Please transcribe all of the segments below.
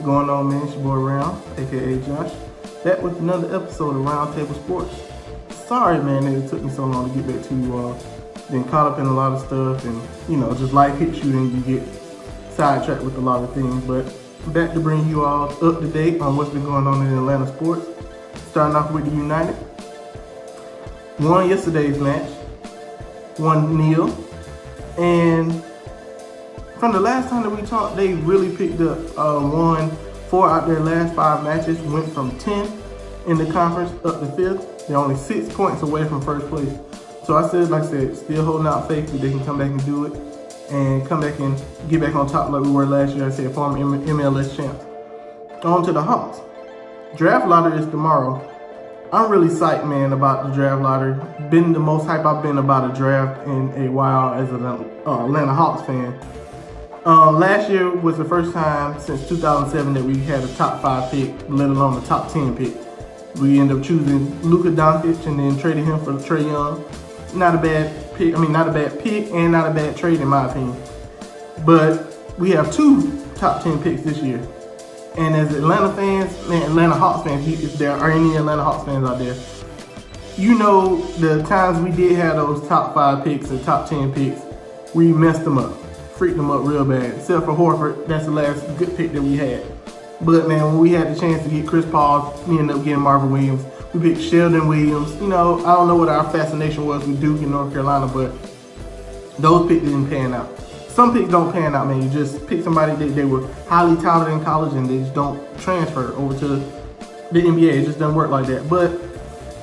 going on, man? It's your boy Round, aka Josh. Back with another episode of RoundTable Sports. Sorry, man, that it took me so long to get back to you all. Been caught up in a lot of stuff, and just life hits you and you get sidetracked with a lot of things. But back to bring you all up to date on what's been going on in Atlanta sports. Starting off with the United. Won yesterday's match, 1-0, and from the last time that we talked, they really picked up, won 4 out of their last 5 matches, went from 10 in the conference up to 5th. They're only 6 points away from first place. So I said, still holding out faith that they can come back and do it and come back and get back on top like we were last year. I said, former MLS champs. On to the Hawks. Draft lottery is tomorrow. I'm really psyched, man, about the draft lottery. Been the most hype I've been about a draft in a while as an Atlanta Hawks fan. Last year was the first time since 2007 that we had a top 5 pick, let alone a top 10 pick. We ended up choosing Luka Doncic and then trading him for Trae Young. Not a bad pick. not a bad pick and not a bad trade in my opinion. But we have 2 top 10 picks this year. And as Atlanta fans, man, Atlanta Hawks fans, if there are any Atlanta Hawks fans out there, the times we did have those top 5 picks and top 10 picks, we messed them up. Freaked them up real bad. Except for Horford, that's the last good pick that we had. But man, when we had the chance to get Chris Paul, we ended up getting Marvin Williams. We picked Sheldon Williams. I don't know what our fascination was with Duke in North Carolina, but those picks didn't pan out. Some picks don't pan out, man. You just pick somebody that they were highly talented in college and they just don't transfer over to the NBA. It just doesn't work like that. But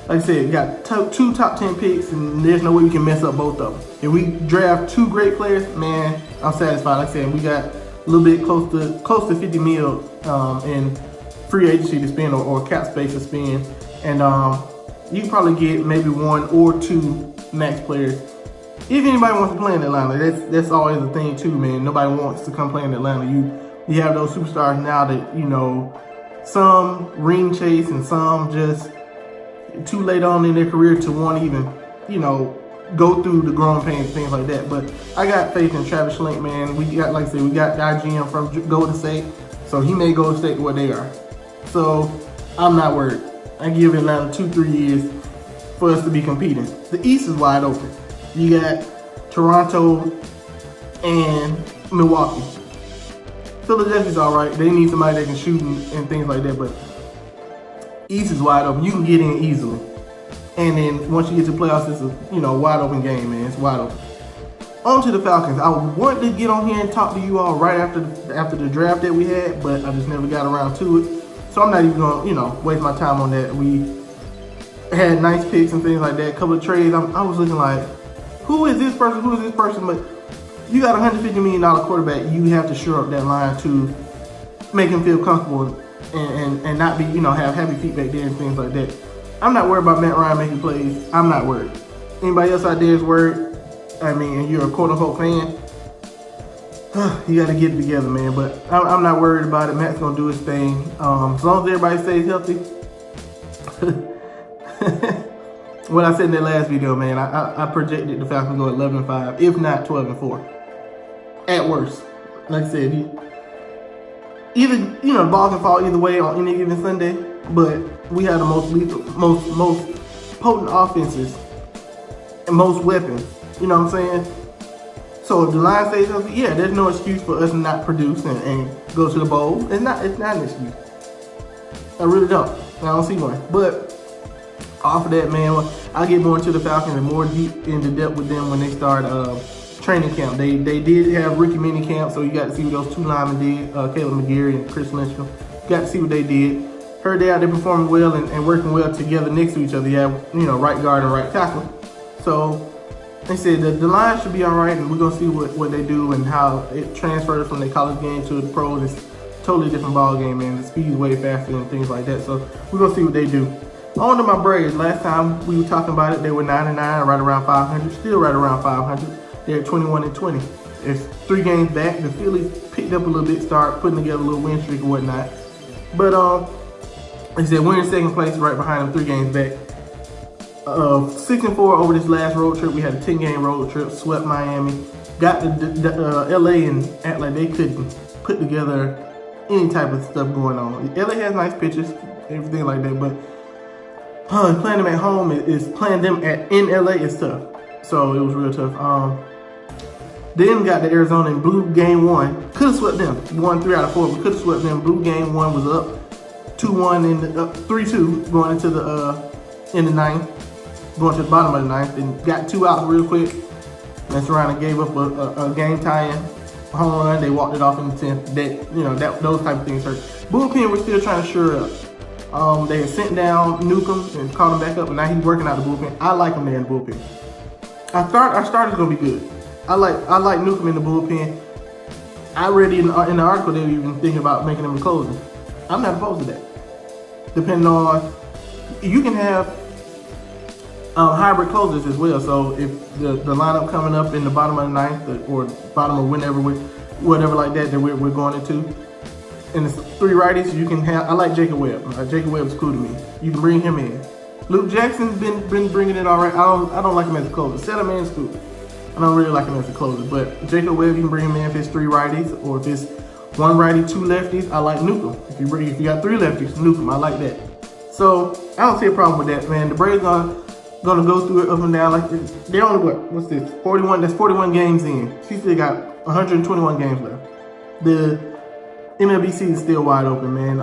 like I said, we got 2 top 10 picks, and there's no way we can mess up both of them. If we draft 2 great players, man, I'm satisfied. Like I said, we got a little bit close to 50 mil in free agency to spend or cap space to spend, and you can probably get maybe 1 or 2 max players. If anybody wants to play in Atlanta, that's always a thing too, man. Nobody wants to come play in Atlanta. You have those superstars now that some ring chase and some just too late on in their career to want to even, go through the growing pains, things like that. But I got faith in Travis Schlenk, man. We got our GM from Golden State, so he made Golden State what they are. So I'm not worried. I give Atlanta 2-3 years for us to be competing. The East is wide open. You got Toronto and Milwaukee. Philadelphia's all right. They need somebody that can shoot and things like that, but East is wide open. You can get in easily. And then once you get to playoffs, it's a wide open game, man. It's wide open. On to the Falcons. I wanted to get on here and talk to you all right after the draft that we had, but I just never got around to it. So I'm not even gonna, waste my time on that. We had nice picks and things like that. A couple of trades. I was looking like, who is this person? Who is this person? But you got a $150 million quarterback. You have to shore up that line to make him feel comfortable and not be, have happy feet back there and things like that. I'm not worried about Matt Ryan making plays. I'm not worried. Anybody else out there is worried? And you're a quote-unquote fan, you got to get it together, man. But I'm not worried about it. Matt's going to do his thing. As long as everybody stays healthy. What I said in that last video, man, I projected the Falcons go 11-5, if not 12-4. At worst. Like I said, either the ball can fall either way on any given Sunday, but we have the most lethal, most potent offenses and most weapons. You know what I'm saying? So if the line stays healthy, yeah, there's no excuse for us to not produce and go to the bowl. It's not an excuse. I really don't. I don't see one. But off of that, man, I'll get more into the Falcons and more deep into depth with them when they start training camp. They did have rookie mini camp, so you got to see what those 2 linemen did, Caleb McGarry and Chris Lindstrom. Got to see what they did. Heard they out there performing well and working well together next to each other. You have, right guard and right tackle. So they said that the line should be all right, and we're going to see what they do and how it transfers from the college game to the pros. It's a totally different ball game, man. The speed is way faster and things like that. So we're going to see what they do. On to my Braves. Last time we were talking about it, they were 9-9, right around 500. Still right around 500. They're 21-20. It's 3 games back. The Phillies picked up a little bit, start putting together a little win streak and whatnot. But like I said, we're in second place, right behind them, 3 games back. 6-4 over this last road trip. We had a 10-game road trip, swept Miami, got to LA and act like they couldn't put together any type of stuff going on. LA has nice pitches, everything like that, but playing them at home is playing them in LA is tough. So it was real tough. Then got to Arizona and blew game 1. Could have swept them. Won 3 out of 4, but could have swept them. Blew game 1, was up 2-1 in the 3-2 going into the in the 9th, going to the bottom of the 9th, and got 2 outs real quick. Messed around and gave up a game tying home run. They walked it off in the 10th. Those type of things hurt. Bullpen was still trying to shore up. They had sent down Newcomb and called him back up, and now he's working out the bullpen. I like him there in the bullpen. Our starter's gonna be good. I like Newcomb in the bullpen. I read in the article they were even thinking about making him a closer. I'm not opposed to that. Depending on, you can have hybrid closers as well. So if the lineup coming up in the bottom of the 9th or bottom of whatever like that we're going into, and it's 3 righties, you can have. I like Jacob Webb. Jacob Webb's cool to me. You can bring him in. Luke Jackson's been bringing it all right. I don't like him as a closer. Settleman's cool. I don't really like him as a closer, but Jacob Webb, you can bring him in if it's 3 righties, or if it's 1 righty, 2 lefties. I like Newcomb. If you got 3 lefties, Newcomb, I like that. So I don't see a problem with that, man. The Braves are gonna go through it up and down like this. They only what's this? 41. That's 41 games in. She still got 121 games left. The MLB season is still wide open, man.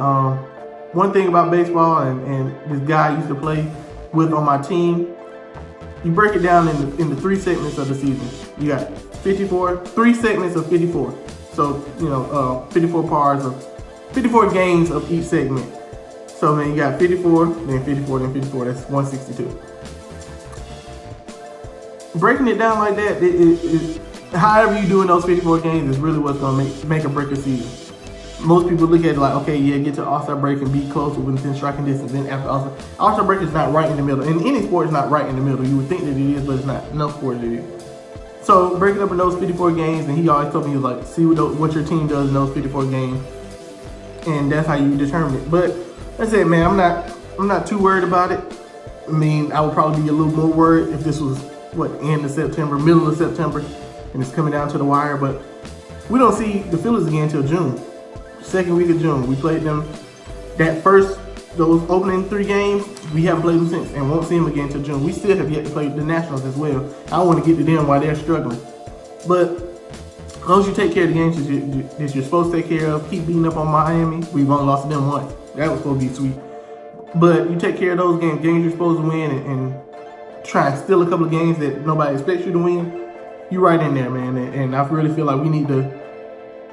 One thing about baseball, and this guy I used to play with on my team. You break it down in the 3 segments of the season. You got 3 segments of 54. So, 54 parts of 54 games of each segment. So, man, you got 54, then 54, then 54. That's 162. Breaking it down like that, however you do in those 54 games is really what's going to make or break a season. Most people look at it like, okay, yeah, get to All-Star break and be closer within striking distance. Then after All-Star break is not right in the middle. In any sport, it's not right in the middle. You would think that it is, but it's not. No sport it is. So breaking up in those 54 games, and he always told me, he was like, see what your team does in those 54 games, and that's how you determine it. But that's it, man. I'm not too worried about it. I mean, I would probably be a little more worried if this was end of September, middle of September, and it's coming down to the wire. But we don't see the Phillies again until June. 2nd week of June. We played them those opening 3 games. We haven't played them since, and won't see them again until June. We still have yet to play the Nationals as well. I want to get to them while they're struggling. But as long as you take care of the games that you're supposed to take care of, keep beating up on Miami. We've only lost to them once. That was supposed to be sweet. But you take care of those games you're supposed to win, and try and steal a couple of games that nobody expects you to win. You're right in there, man. And I really feel like we need to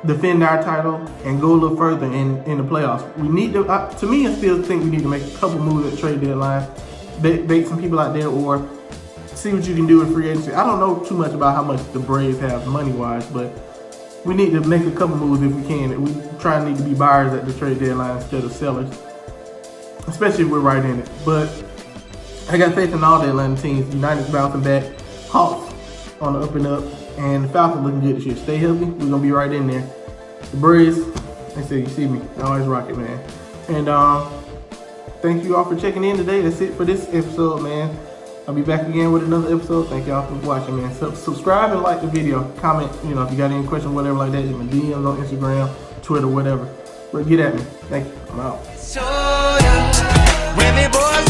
defend our title and go a little further in the playoffs. We need to, to me, I still think we need to make a couple moves at the trade deadline, bait some people out there, or see what you can do in free agency. I don't know too much about how much the Braves have money-wise, but we need to make a couple moves if we can. We need to be buyers at the trade deadline instead of sellers, especially if we're right in it. But I got faith in all the Atlanta teams. United's bouncing back, Hawks on the up and up, and the Falcons looking good this year. Stay healthy, we're gonna be right in there. The Braves, they say you see me, I always rock it, man. And thank you all for checking in today. That's it for this episode, man. I'll be back again with another episode. Thank y'all for watching, man. Subscribe and like the video. Comment, if you got any questions, whatever like that, in the DMs on Instagram, Twitter, whatever. But get at me. Thank you. I'm out. So, yeah, when me boys